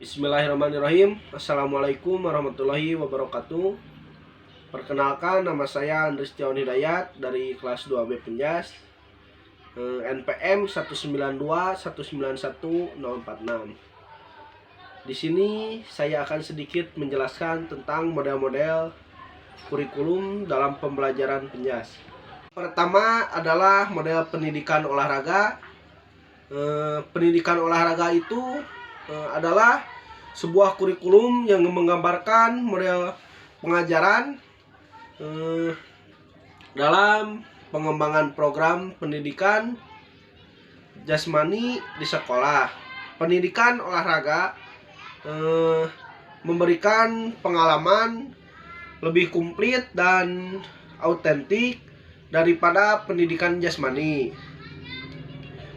Bismillahirrahmanirrahim. Assalamualaikum warahmatullahi wabarakatuh. Perkenalkan, nama saya Andri Setiawan Hidayat dari kelas 2B Penjas, NPM 192191046. Di sini saya akan sedikit menjelaskan tentang model-model kurikulum dalam pembelajaran Penjas. Pertama adalah model pendidikan olahraga. Pendidikan olahraga itu adalah sebuah kurikulum yang menggambarkan model pengajaran dalam pengembangan program pendidikan jasmani di sekolah. Pendidikan olahraga memberikan pengalaman lebih komplit dan autentik daripada pendidikan jasmani.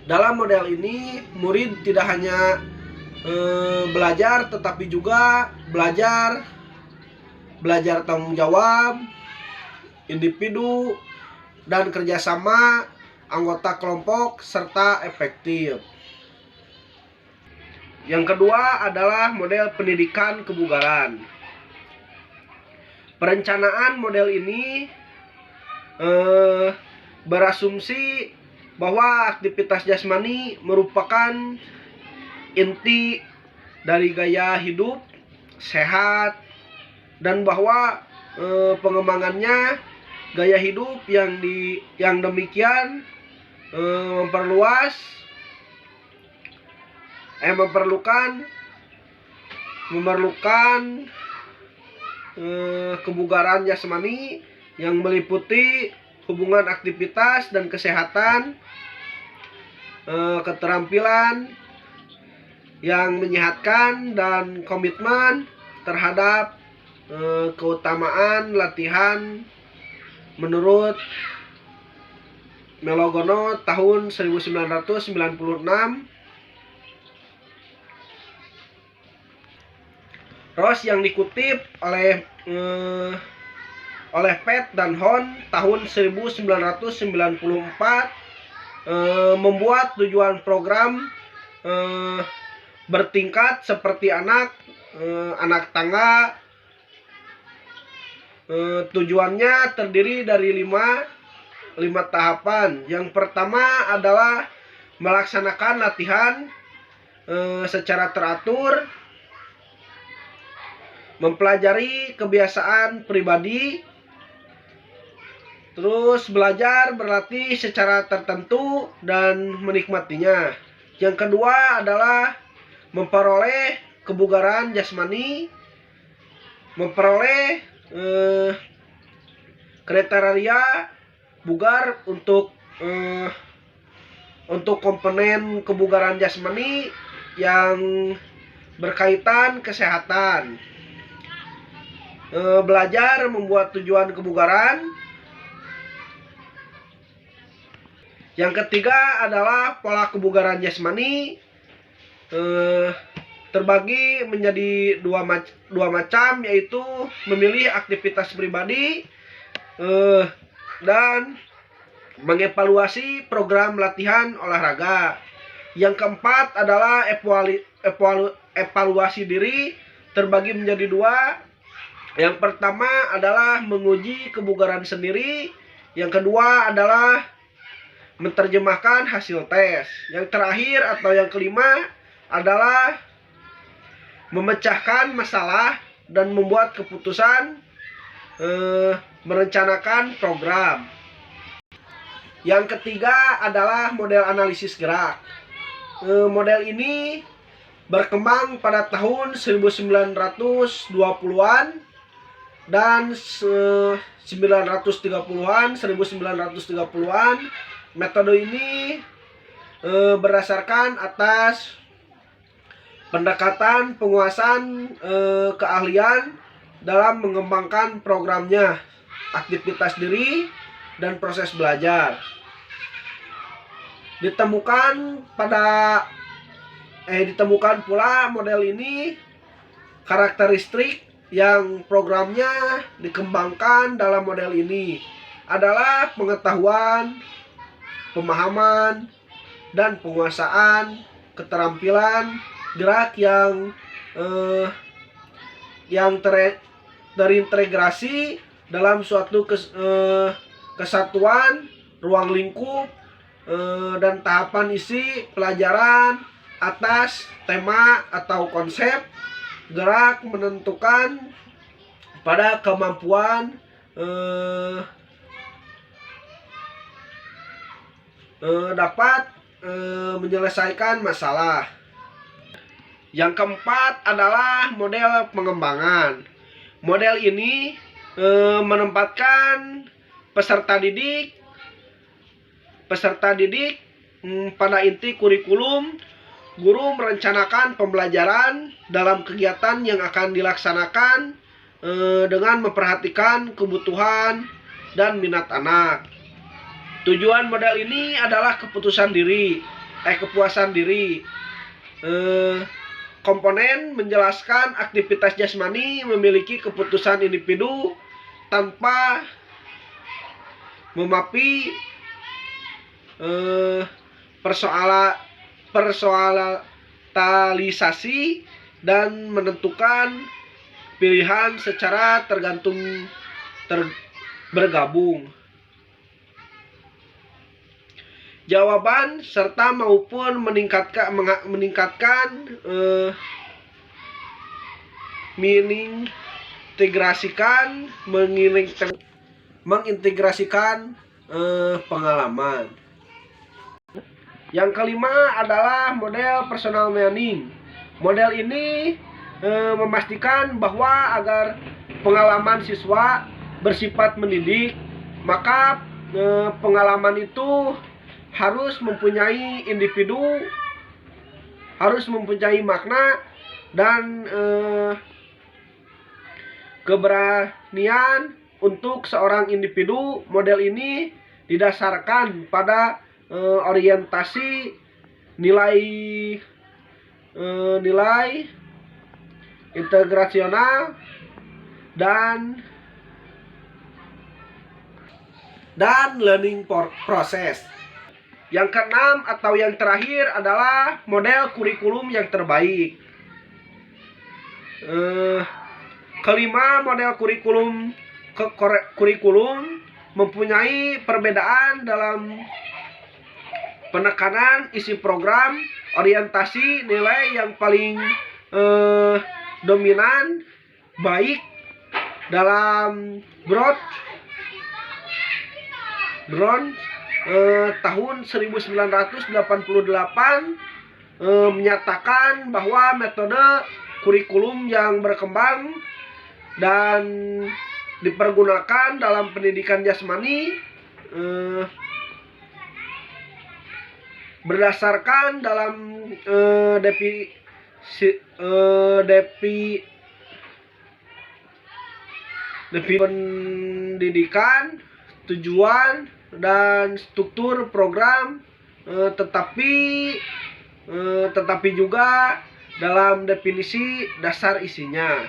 Dalam model ini, murid tidak hanya belajar tetapi juga belajar tanggung jawab individu dan kerjasama anggota kelompok serta efektif. Yang kedua adalah model pendidikan kebugaran. Perencanaan model ini berasumsi bahwa aktivitas jasmani merupakan inti dari gaya hidup sehat, dan bahwa pengembangannya gaya hidup yang demikian memerlukan kebugaran jasmani yang meliputi hubungan aktivitas dan kesehatan, keterampilan yang menyehatkan, dan komitmen terhadap keutamaan latihan menurut Melogono tahun 1996. Terus yang dikutip oleh Pett dan Hon tahun 1994 membuat tujuan program bertingkat seperti anak tangga. Tujuannya terdiri dari lima tahapan. Yang pertama adalah melaksanakan latihan secara teratur, mempelajari kebiasaan pribadi, terus belajar berlatih secara tertentu dan menikmatinya. Yang kedua adalah memperoleh kebugaran jasmani, memperoleh kriteria bugar untuk komponen kebugaran jasmani yang berkaitan kesehatan. Belajar membuat tujuan kebugaran. Yang ketiga adalah pola kebugaran jasmani. Terbagi menjadi dua macam, yaitu memilih aktivitas pribadi dan mengevaluasi program latihan olahraga. Yang keempat adalah evaluasi diri, terbagi menjadi dua. Yang pertama adalah menguji kebugaran sendiri. Yang kedua adalah menerjemahkan hasil tes. Yang terakhir atau yang kelima adalah memecahkan masalah dan membuat keputusan, merencanakan program. Yang ketiga adalah model analisis gerak. Model ini berkembang pada tahun 1920-an dan 1930-an. Metode ini berdasarkan atas pendekatan penguasaan keahlian dalam mengembangkan programnya, aktivitas diri, dan proses belajar. Ditemukan pula model ini karakteristik yang programnya dikembangkan dalam model ini adalah pengetahuan, pemahaman, dan penguasaan keterampilan gerak yang yang terintegrasi dalam suatu kesatuan, ruang lingkup, dan tahapan isi pelajaran atas tema atau konsep gerak menentukan pada kemampuan dapat menyelesaikan masalah. Yang keempat adalah model pengembangan. Model ini menempatkan peserta didik pada inti kurikulum. Guru merencanakan pembelajaran dalam kegiatan yang akan dilaksanakan dengan memperhatikan kebutuhan dan minat anak. Tujuan model ini adalah kepuasan diri. Komponen menjelaskan aktivitas jasmani memiliki keputusan individu tanpa memapi persoalisasi dan menentukan pilihan secara bergabung. Jawaban serta maupun mengintegrasikan pengalaman. Yang kelima adalah model personal learning. Model ini memastikan bahwa agar pengalaman siswa bersifat mendidik, maka pengalaman itu harus mempunyai makna dan keberanian untuk seorang individu. Model ini didasarkan pada orientasi nilai integrasional dan learning process. Yang keenam atau yang terakhir adalah model kurikulum yang terbaik. Kelima, model kurikulum mempunyai perbedaan dalam penekanan isi program, orientasi nilai yang paling dominan, baik dalam Brown tahun 1988 menyatakan bahwa metode kurikulum yang berkembang dan dipergunakan dalam pendidikan jasmani berdasarkan dalam pendidikan, tujuan dan struktur program, tetapi juga dalam definisi dasar isinya.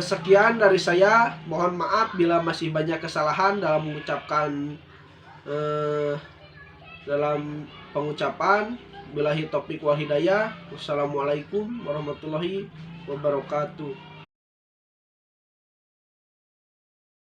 Sekian dari saya. Mohon maaf bila masih banyak kesalahan dalam pengucapan. Billahi taufiq wal hidayah. Wassalamualaikum warahmatullahi wabarakatuh.